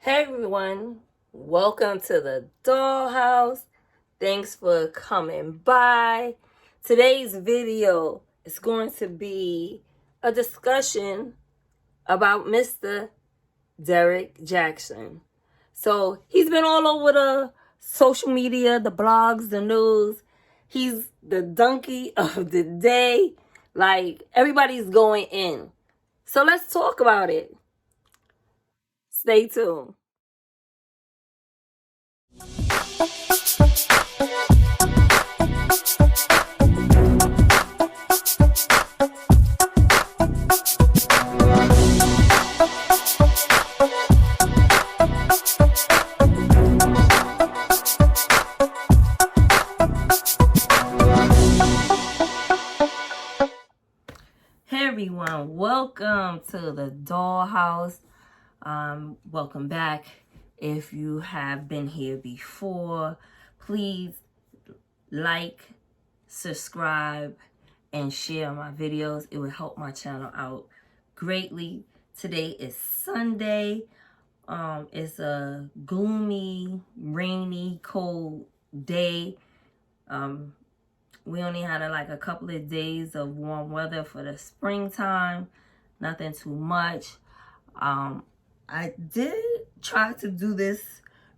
Hey everyone, welcome to the dollhouse. Thanks for coming by. Today's video is going to be a discussion about Mr. Derrick Jaxn. So he's been all over the social media, the blogs, the news. He's the donkey of the day. Like, everybody's going in. So let's talk about it. Stay tuned. Hey everyone, welcome to the dollhouse. Welcome back. If you have been here before, please like, subscribe, and share my videos. It will help my channel out greatly. Today is Sunday. It's a gloomy, rainy, cold day. We only had like a couple of days of warm weather for the springtime. Nothing too much. I did try to do this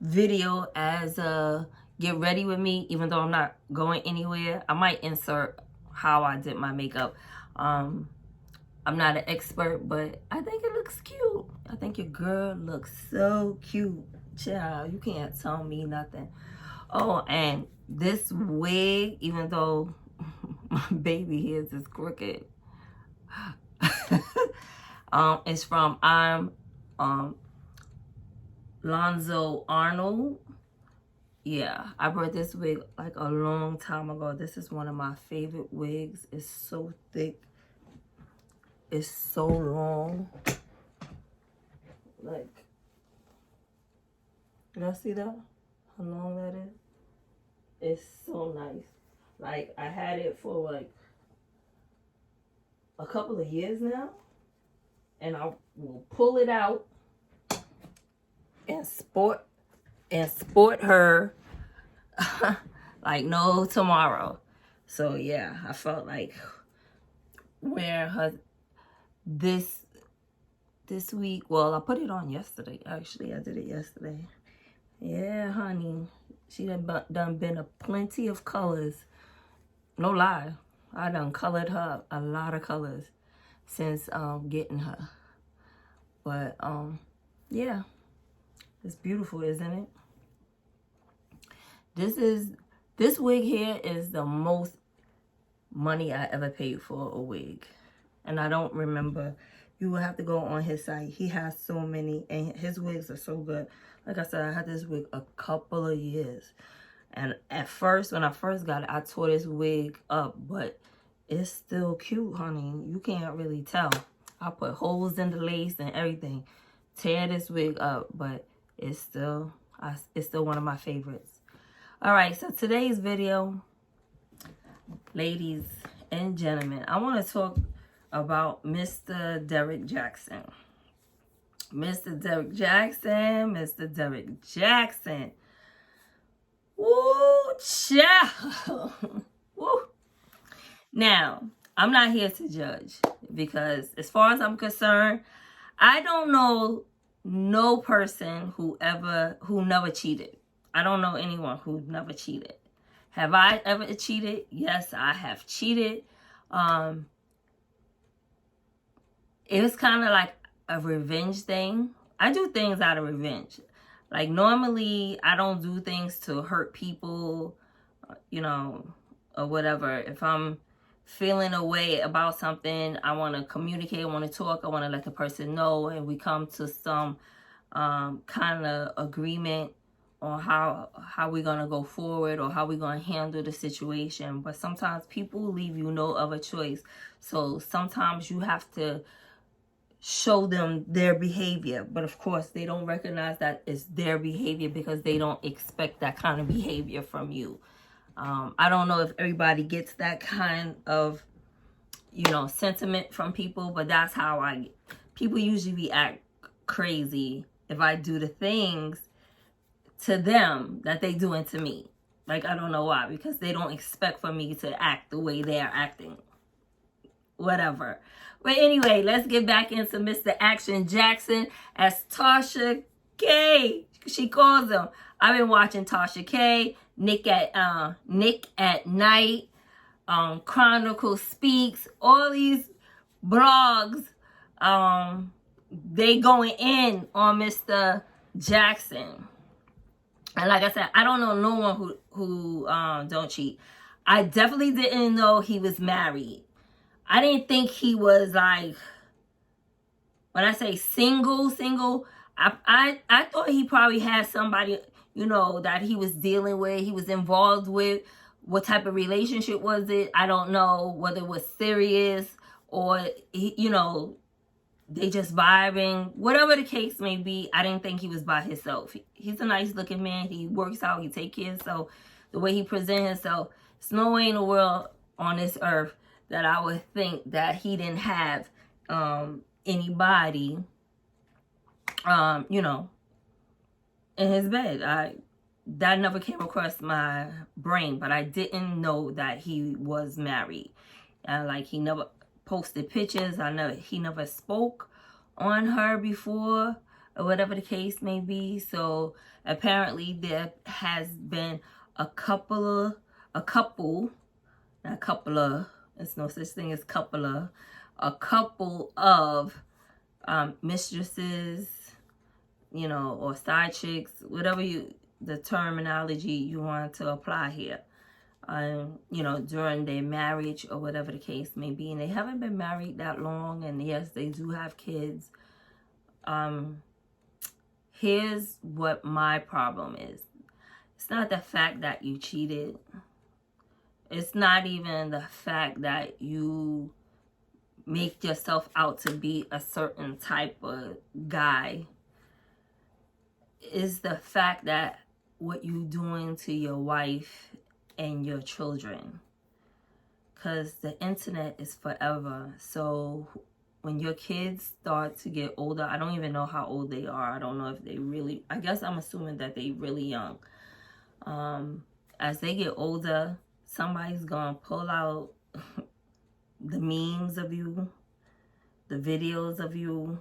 video as a get ready with me, even though I'm not going anywhere. I might insert how I did my makeup. I'm not an expert, but I think it looks cute. I think your girl looks so cute. Child, you can't tell me nothing. Oh, and this wig, even though my baby hairs is crooked, it's from Lonzo Arnold. Yeah, I bought this wig like a long time ago. This is one of my favorite wigs. It's so thick. It's so long. Like, y'all see that? How long that is? It's so nice. Like, I had it for like a couple of years now. And I will pull it out and sport her like no tomorrow. So yeah, I felt like wearing her this week. Well, I put it on yesterday. Actually, I did it yesterday. Yeah, honey. She done been a plenty of colors. No lie. I done colored her a lot of colors since getting her. But yeah. It's beautiful, isn't it? This wig here is the most money I ever paid for a wig. And I don't remember. You will have to go on his site. He has so many, and his wigs are so good. Like I said, I had this wig a couple of years. And at first, when I first got it, I tore this wig up, but it's still cute, honey. You can't really tell. I put holes in the lace and everything. Tear this wig up, but it's still one of my favorites. All right, so today's video, ladies and gentlemen, I want to talk about Mr. Derrick Jaxn. Mr. Derrick Jaxn, Mr. Derrick Jaxn. Woo, child. Woo. Now, I'm not here to judge because as far as I'm concerned, I don't know no person who never cheated. I don't know anyone who never cheated. Have I ever cheated? Yes, I have cheated. It was kind of like a revenge thing. I do things out of revenge. Like, normally, I don't do things to hurt people, you know, or whatever. If I'm feeling a way about something, I want to communicate, I want to talk, I want to let the person know, and we come to some kind of agreement on how we're going to go forward or how we're going to handle the situation. But sometimes people leave you no other choice. So sometimes you have to show them their behavior, but of course they don't recognize that it's their behavior because they don't expect that kind of behavior from you. I don't know if everybody gets that kind of, you know, sentiment from people, but that's how people usually react crazy if I do the things to them that they doing to me. Like, I don't know why, because they don't expect for me to act the way they are acting. Whatever. But anyway, let's get back into Mr. Action Jaxn as Tasha K. She calls him. I've been watching Tasha K, Nick at Night, Chronicle Speaks, all these blogs. They going in on Mr. Jaxn. And like I said, I don't know no one who don't cheat. I definitely didn't know he was married. I didn't think he was like, when I say single, I thought he probably had somebody, you know, that he was dealing with, he was involved with. What type of relationship was it? I don't know whether it was serious or, you know, they just vibing. Whatever the case may be, I didn't think he was by himself. He's a nice looking man. He works out. He takes care of himself. The way he presents himself, there's no way in the world on this earth that I would think that he didn't have anybody, you know, in his bed. That never came across my brain, but I didn't know that he was married. Like, he never posted pictures. He never spoke on her before, or whatever the case may be. So apparently there has been a couple, there's no such thing as a couple of mistresses, you know, or side chicks, whatever the terminology you want to apply here, you know, during their marriage or whatever the case may be. And they haven't been married that long, and yes, they do have kids. Here's what my problem is. It's not the fact that you cheated. It's not even the fact that you make yourself out to be a certain type of guy. It's the fact that what you doing to your wife and your children. Because the internet is forever. So when your kids start to get older, I don't even know how old they are. I don't know if they really, I guess I'm assuming that they really young. As they get older, somebody's gonna pull out the memes of you, the videos of you,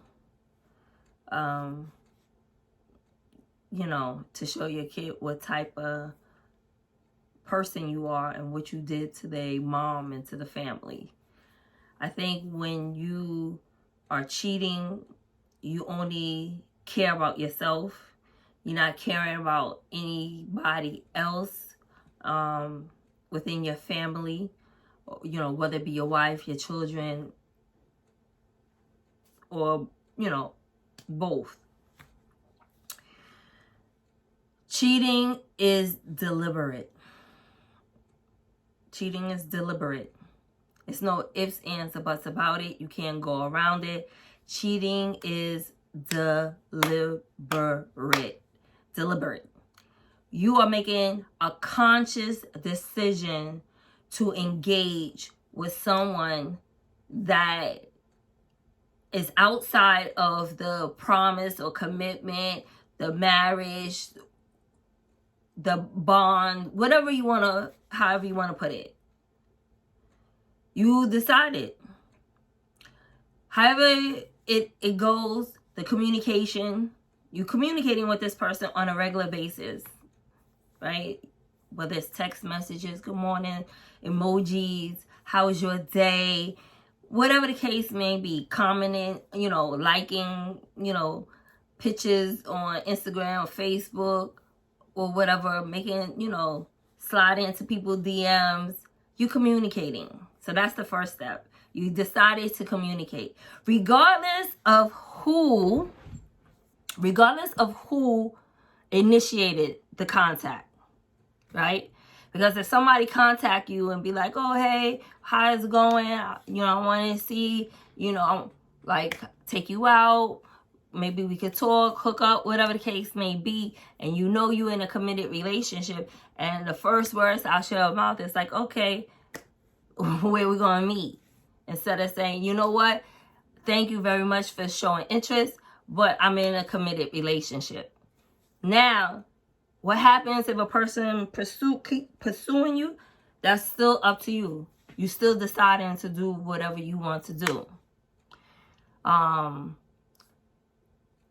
you know, to show your kid what type of person you are and what you did to their mom and to the family. I think when you are cheating, you only care about yourself. You're not caring about anybody else within your family, you know, whether it be your wife, your children, or, you know, both. Cheating is deliberate. Cheating is deliberate. It's no ifs, ands, or buts about it. You can't go around it. Cheating is deliberate. You are making a conscious decision to engage with someone that is outside of the promise or commitment, the marriage, the bond, whatever you want to, however you want to put it. You decided. However it goes, the communication, you communicating with this person on a regular basis, right? Whether it's text messages, good morning, emojis, how's your day, whatever the case may be, commenting, you know, liking, you know, pictures on Instagram or Facebook or whatever, making, you know, sliding into people's DMs, you communicating. So that's the first step. You decided to communicate. Regardless of who initiated the contact, right? Because if somebody contact you and be like, oh, hey, how's it going? You know, I want to see, you know, like, take you out. Maybe we could talk, hook up, whatever the case may be. And you know you're in a committed relationship. And the first words out your mouth is like, okay, where we going to meet? Instead of saying, you know what? Thank you very much for showing interest, but I'm in a committed relationship. Now, what happens if a person keep pursuing you? That's still up to you. You still deciding to do whatever you want to do.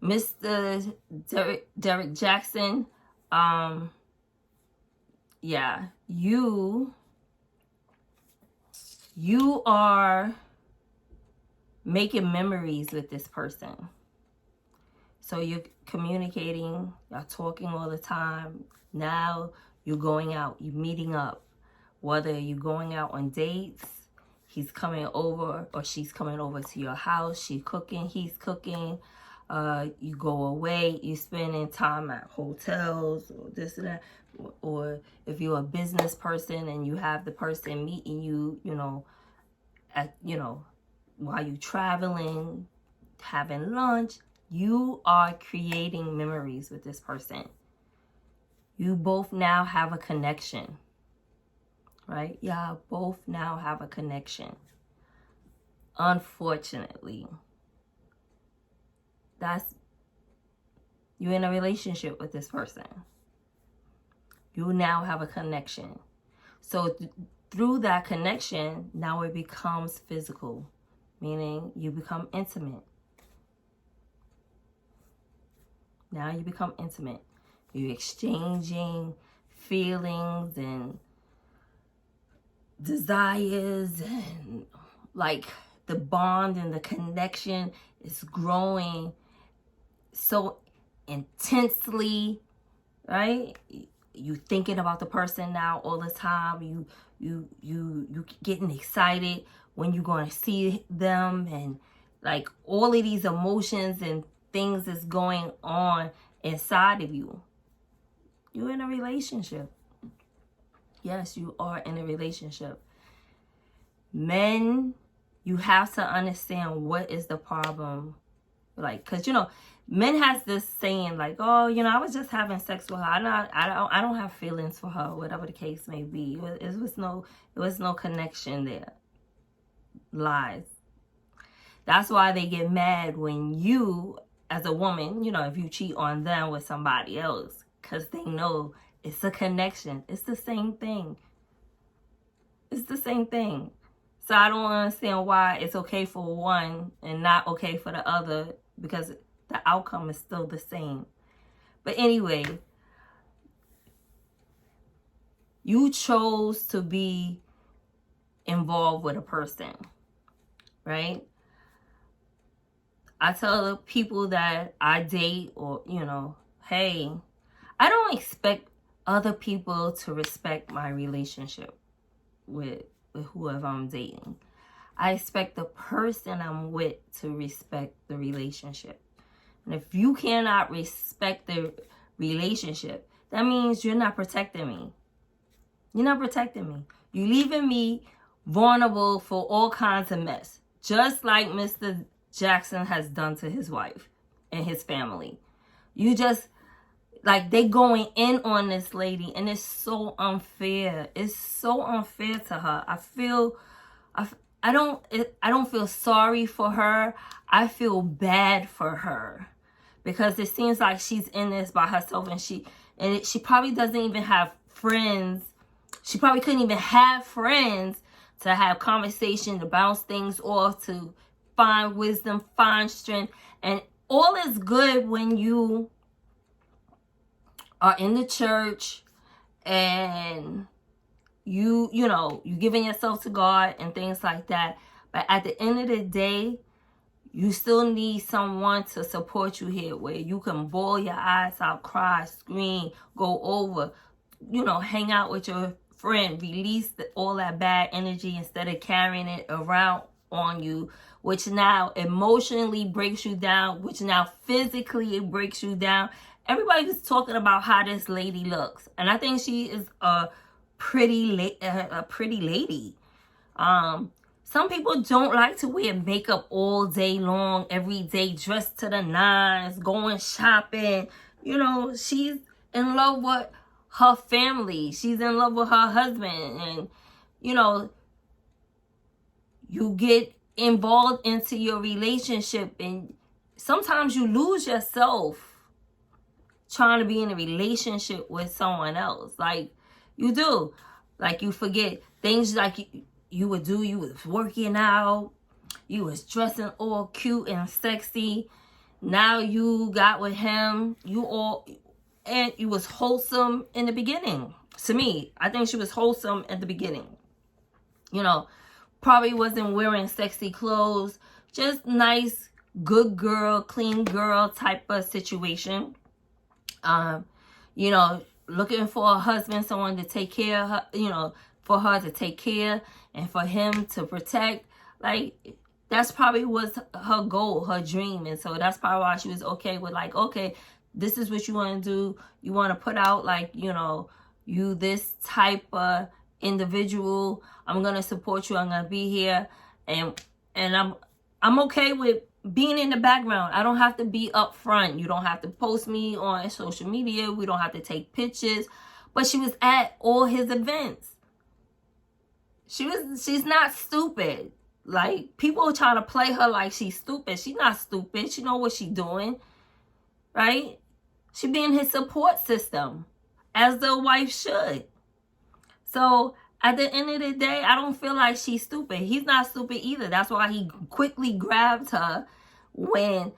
Mr. Derrick Jaxn, yeah, you are making memories with this person. So you're communicating, you're talking all the time. Now you're going out, you're meeting up. Whether you're going out on dates, he's coming over or she's coming over to your house, she's cooking, he's cooking. You go away, you're spending time at hotels or this and that. Or if you're a business person and you have the person meeting you, while you're traveling, having lunch, you are creating memories with this person. You both now have a connection, right? Yeah, both now have a connection. Unfortunately, you're in a relationship with this person. You now have a connection. So through that connection, now it becomes physical, meaning you become intimate. Now you become intimate. You're exchanging feelings and desires, and like the bond and the connection is growing so intensely, right? You thinking about the person now all the time. You getting excited when you're going to see them, and like all of these emotions and things is going on inside of you. You're in a relationship. Yes, you are in a relationship. Men, you have to understand what is the problem. Like, because men has this saying like, oh, I was just having sex with her. I don't have feelings for her, whatever the case may be. It was no connection there. Lies. That's why they get mad when you, as a woman, if you cheat on them with somebody else, because they know it's a connection. It's the same thing. It's the same thing. So I don't understand why it's okay for one and not okay for the other, because the outcome is still the same. But anyway, you chose to be involved with a person, right? I tell the people that I date, or, hey, I don't expect other people to respect my relationship with whoever I'm dating. I expect the person I'm with to respect the relationship. And if you cannot respect the relationship, that means you're not protecting me. You're not protecting me. You're leaving me vulnerable for all kinds of mess. Just like Mr. Jaxn has done to his wife and his family. You just, like, they going in on this lady, and it's so unfair. It's so unfair to her. I don't feel sorry for her. I feel bad for her, because it seems like she's in this by herself, and she probably doesn't even have friends. She probably couldn't even have friends to have conversation, to bounce things off, to find wisdom, find strength. And all is good when you are in the church and you giving yourself to God and things like that. But at the end of the day, you still need someone to support you here, where you can bawl your eyes out, cry, scream, go over, hang out with your friend, release all that bad energy instead of carrying it around on you, which now emotionally breaks you down, which now physically it breaks you down. Everybody was talking about how this lady looks, and I think she is a pretty lady. Some people don't like to wear makeup all day long, every day, dressed to the nines, going shopping. She's in love with her family. She's in love with her husband, and you get involved into your relationship, and sometimes you lose yourself trying to be in a relationship with someone else. Like, you do. Like, you forget things like you would do. You was working out. You was dressing all cute and sexy. Now you got with him. You was wholesome in the beginning. To me, I think she was wholesome at the beginning. You know, probably wasn't wearing sexy clothes. Just nice, good girl, clean girl type of situation. You know, looking for a husband, someone to take care of her, you know, for her to take care and for him to protect. Like, that's probably was her goal, her dream. And so that's probably why she was okay with, like, okay, this is what you want to do. You want to put out, like, you know, you this type of individual. I'm going to support you. I'm going to be here. And I'm okay with being in the background. I don't have to be up front. You don't have to post me on social media. We don't have to take pictures. But she was at all his events. She's not stupid. Like, people are trying to play her like she's stupid. She's not stupid. She know what she's doing. Right? She be in his support system, as the wife should. So at the end of the day, I don't feel like she's stupid. He's not stupid either. That's why he quickly grabbed her when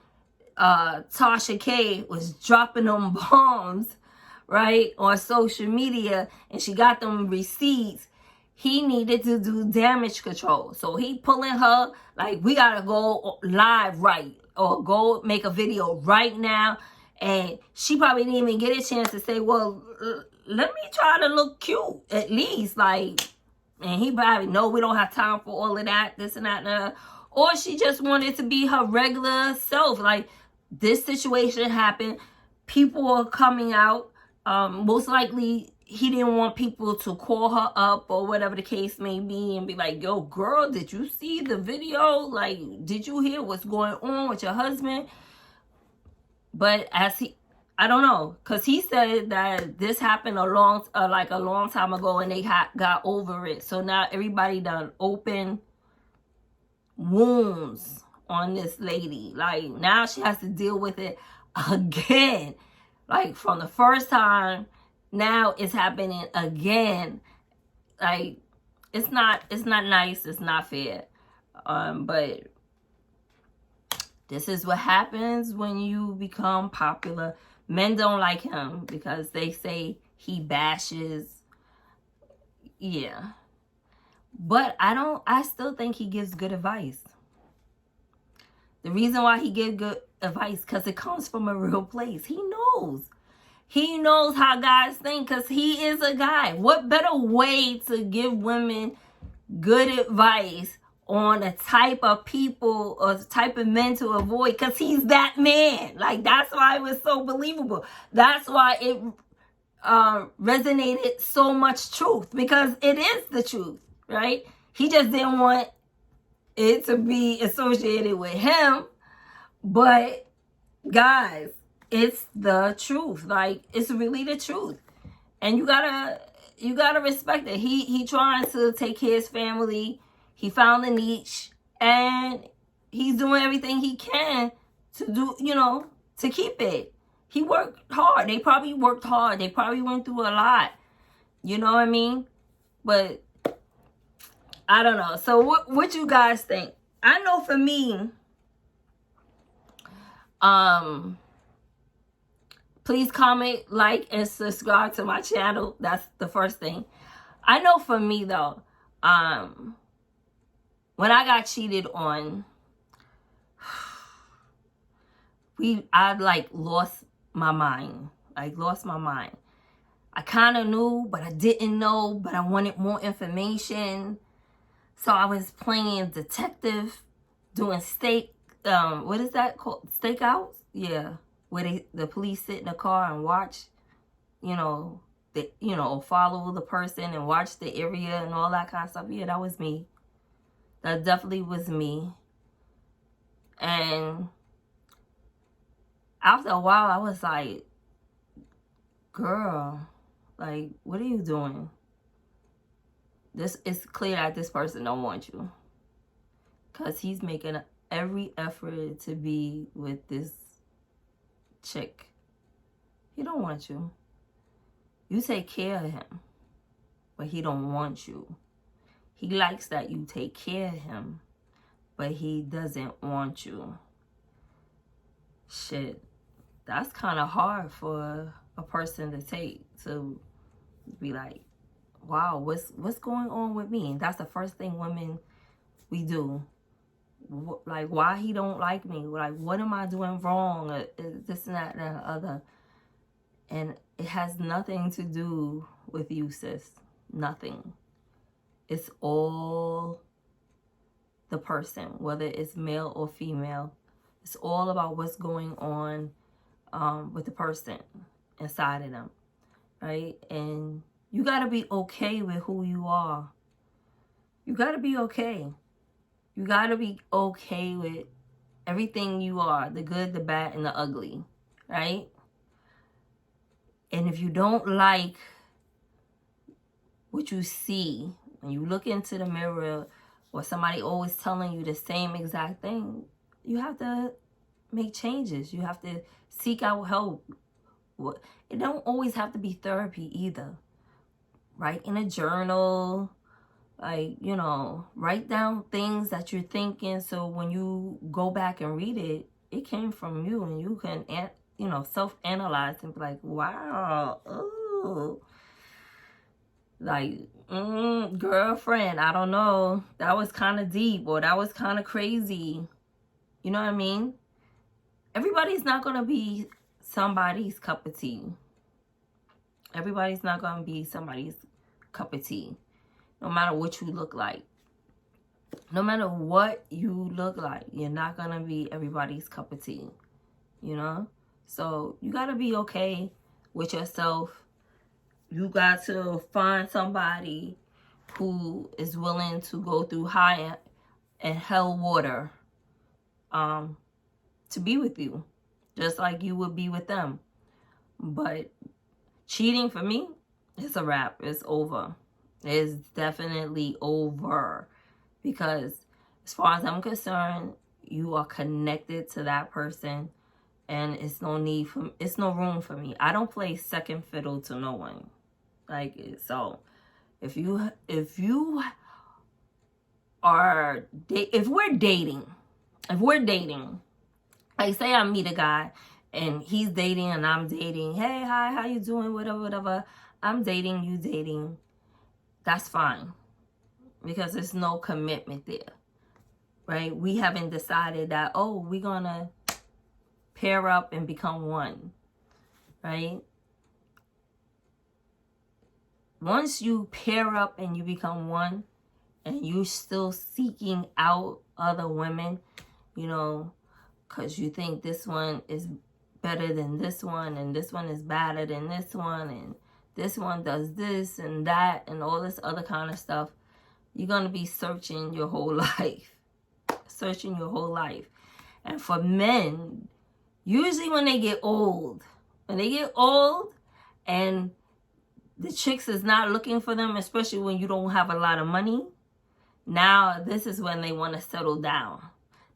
Tasha K was dropping them bombs, right, on social media, and she got them receipts. He needed to do damage control. So he pulling her, like, we got to go live, right, or go make a video right now. And she probably didn't even get a chance to say, well, let me try to look cute at least. Like, and he probably, no, we don't have time for all of that, this and that, and that. Or she just wanted to be her regular self. Like, this situation happened. People are coming out. Most likely, he didn't want people to call her up or whatever the case may be and be like, yo, girl, did you see the video? Like, did you hear what's going on with your husband? But I don't know, because he said that this happened a long time ago and they got over it. So now everybody done open wounds on this lady. Like, now she has to deal with it again. Like, from the first time, now it's happening again. Like, it's not nice. It's not fair. But this is what happens when you become popular. Men don't like him because they say he bashes. Yeah. But I still think he gives good advice. The reason why he gives good advice, because it comes from a real place. He knows. He knows how guys think, because he is a guy. What better way to give women good advice on a type of people or the type of men to avoid, because he's that man. Like, that's why it was so believable. That's why it resonated so much truth, because it is the truth, right? He just didn't want it to be associated with him. But guys, it's the truth. Like, it's really the truth. And you gotta respect it. He trying to take care of his family. He found a niche, and he's doing everything he can to do, you know, to keep it. He worked hard. They probably worked hard. They probably went through a lot. You know what I mean? But I don't know. So what you guys think? I know for me, please comment, like, and subscribe to my channel. That's the first thing. I know for me though, when I got cheated on, I like lost my mind. Like, lost my mind. I kind of knew, but I didn't know, but I wanted more information. So I was playing detective, doing what is that called? Stakeouts? Yeah. Where the police sit in the car and watch, follow the person and watch the area and all that kind of stuff. Yeah, that was me. That definitely was me. And after a while, I was like, girl, like, what are you doing? It's clear that this person don't want you. Because he's making every effort to be with this chick. He don't want you. You take care of him, but he don't want you. He likes that you take care of him, but he doesn't want you. Shit, that's kind of hard for a person to take, to be like, wow, what's going on with me? And that's the first thing women, we do. Like, why he don't like me? Like, what am I doing wrong? This and that and the other. And it has nothing to do with you, sis. Nothing. It's all the person, whether it's male or female. It's all about what's going on with the person inside of them, right? And you got to be okay with who you are. You got to be okay. You got to be okay with everything you are, the good, the bad, and the ugly, right? And if you don't like what you see, when you look into the mirror, or somebody always telling you the same exact thing, you have to make changes. You have to seek out help. It don't always have to be therapy either. Write in a journal, like, you know, write down things that you're thinking, so when you go back and read it, it came from you, and you can, you know, self-analyze and be like, wow, ooh. Like, girlfriend, I don't know, that was kind of deep, or that was kind of crazy. You know what I mean? Everybody's not going to be somebody's cup of tea. Everybody's not going to be somebody's cup of tea. No matter what you look like. No matter what you look like, you're not going to be everybody's cup of tea. You know? So, you got to be okay with yourself. You got to find somebody who is willing to go through high and hell water to be with you, just like you would be with them. But cheating, for me, it's a wrap. It's over. It's definitely over, because as far as I'm concerned, you are connected to that person, and it's no room for me. I don't play second fiddle to no one. Like, so if we're dating, like, say I meet a guy and he's dating and I'm dating, hey, hi, how you doing, whatever, I'm dating, you dating, that's fine, because there's no commitment there, right? We haven't decided that, oh, we're gonna pair up and become one, right? Once you pair up and you become one, and you're still seeking out other women, you know, because you think this one is better than this one, and this one is better than this one, and this one does this and that and all this other kind of stuff, you're going to be searching your whole life. Searching your whole life. And for men, usually when they get old, and the chicks is not looking for them, especially when you don't have a lot of money, now this is when they want to settle down.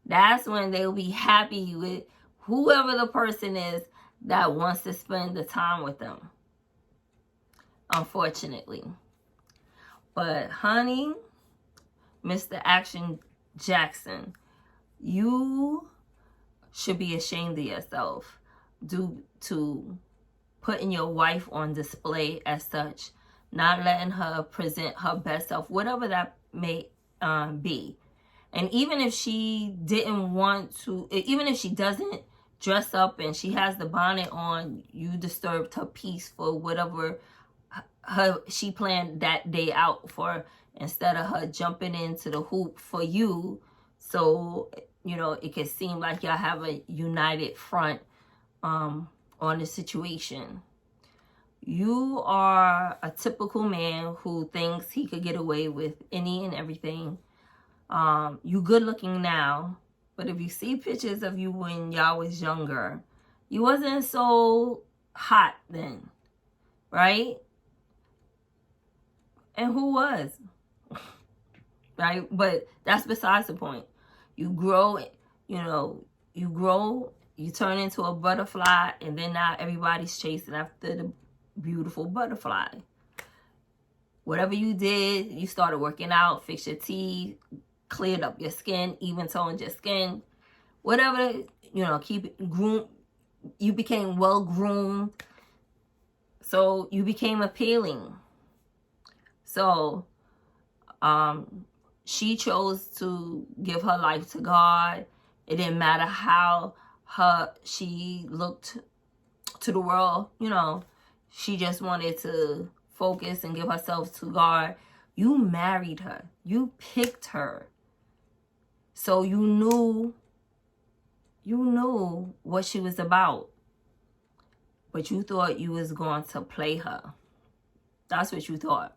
That's when they'll be happy with whoever the person is that wants to spend the time with them. Unfortunately. But honey, Mr. Action Jaxn, you should be ashamed of yourself due to putting your wife on display as such, not letting her present her best self, whatever that may be. And even if she didn't want to, even if she doesn't dress up and she has the bonnet on, you disturbed her peace for whatever she planned that day out for, instead of her jumping into the hoop for you, so you know it could seem like y'all have a united front on the situation. You are a typical man who thinks he could get away with any and everything. You good looking now, but if you see pictures of you when y'all was younger, you wasn't so hot then, right? And who was? Right? But that's besides the point. You grow you know, you grow, you turn into a butterfly, and then now everybody's chasing after the beautiful butterfly. Whatever you did, you started working out, fixed your teeth, cleared up your skin, even toned your skin. Whatever, you know, keep it groomed. You became well groomed. So you became appealing. So she chose to give her life to God. It didn't matter how she looked to the world, you know. She just wanted to focus and give herself to God. You married her. You picked her. So you knew what she was about. But you thought you was going to play her. That's what you thought.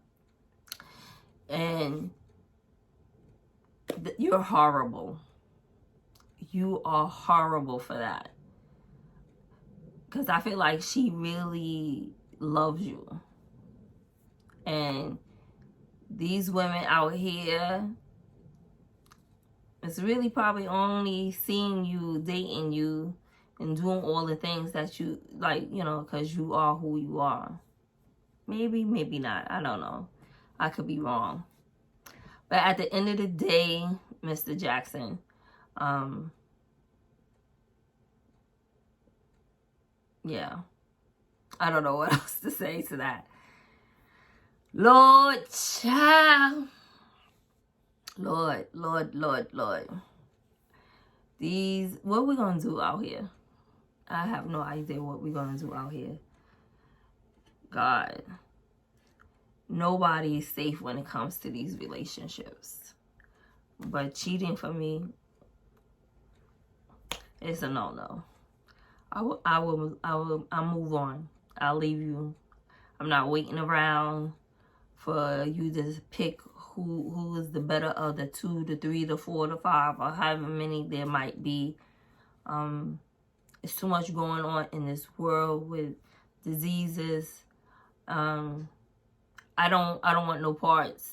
And you're horrible. You are horrible for that. Because I feel like she really loves you. And these women out here, it's really probably only seeing you, dating you, and doing all the things that you like, you know, because you are who you are. Maybe, maybe not. I don't know. I could be wrong. But at the end of the day, Mr. Jaxn, yeah, I don't know what else to say to that. Lord, child. Lord. These, what we gonna do out here? I have no idea what we're gonna do out here. God. Nobody is safe when it comes to these relationships. But cheating for me, it's a no-no. I'll move on. I'll leave you. I'm not waiting around for you to pick who is the better of the 2, the 3, the 4, the 5, or however many there might be. It's too much going on in this world with diseases. I don't want no parts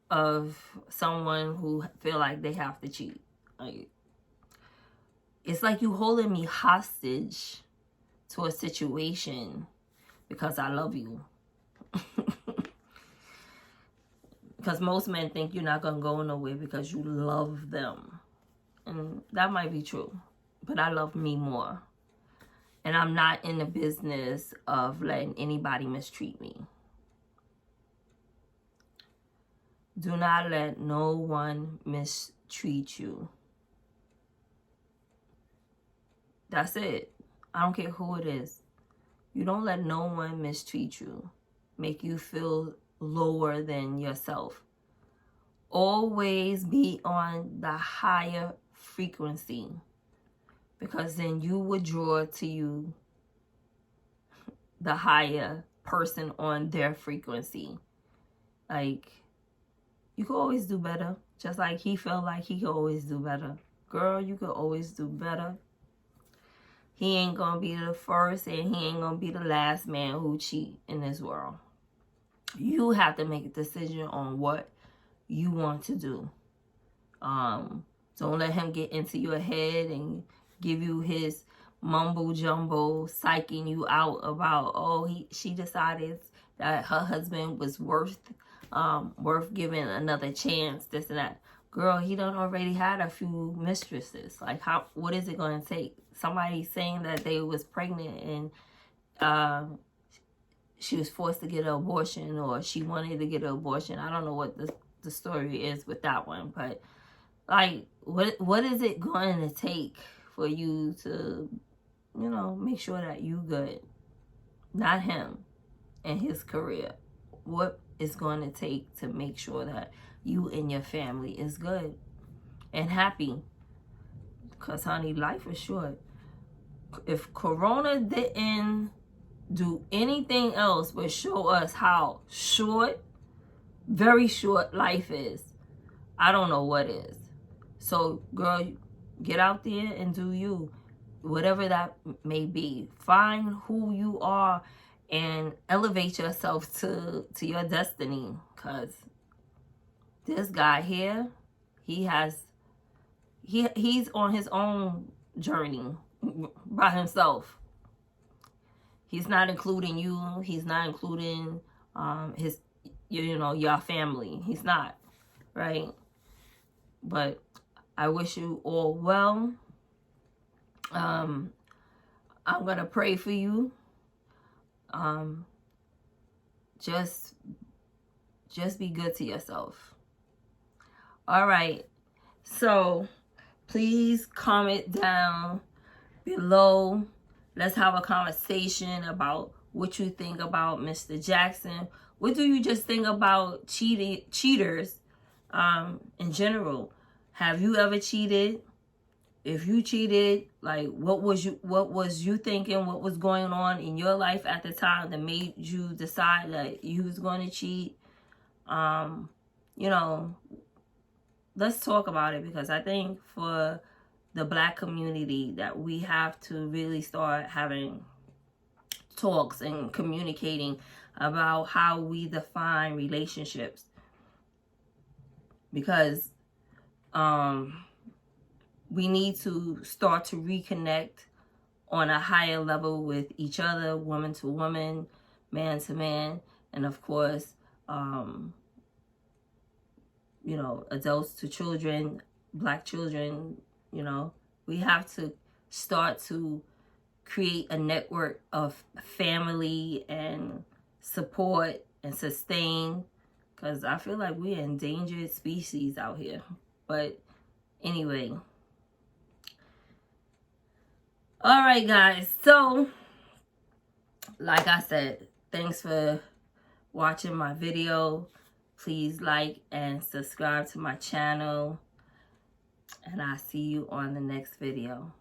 of someone who feel like they have to cheat. Like, it's like you holding me hostage to a situation because I love you. Because most men think you're not going to go nowhere because you love them. And that might be true. But I love me more. And I'm not in the business of letting anybody mistreat me. Do not let no one mistreat you. That's it. I don't care who it is. You don't let no one mistreat you. Make you feel lower than yourself. Always be on the higher frequency. Because then you would draw to you the higher person on their frequency. Like, you could always do better. Just like he felt like he could always do better. Girl, you could always do better. He ain't gonna be the first and he ain't gonna be the last man who cheat in this world. You have to make a decision on what you want to do. Don't let him get into your head and give you his mumbo jumbo, psyching you out about, oh, she decided that her husband was worth giving another chance, this and that. Girl, he done already had a few mistresses. Like, what is it going to take? Somebody saying that they was pregnant and she was forced to get an abortion, or she wanted to get an abortion. I don't know what the story is with that one, but like, what is it going to take for you to, you know, make sure that you good? Not him and his career. What is going to take to make sure that you and your family is good and happy? Because, honey, life is short. If Corona didn't do anything else but show us how short, very short life is, I don't know what is. So, girl, get out there and do you. Whatever that may be. Find who you are and elevate yourself to your destiny. Because this guy here, he has he's on his own journey by himself. He's not including you. He's not including his, your family. He's not, right? But I wish you all well. I'm gonna pray for you. Just be good to yourself. All right. So please comment down below. Let's have a conversation about what you think about Mr. Jaxn. What do you just think about cheaters in general? Have you ever cheated? If you cheated, like, what was you thinking? What was going on in your life at the time that made you decide that you was going to cheat? Let's talk about it, because I think for the Black community that we have to really start having talks and communicating about how we define relationships, because we need to start to reconnect on a higher level with each other, woman to woman, man to man, and of course, adults to children, Black children. We have to start to create a network of family and support and sustain, because I feel like we're endangered species out here. But anyway, all right, guys. So, like I said, thanks for watching my video. Please like and subscribe to my channel, and I'll see you on the next video.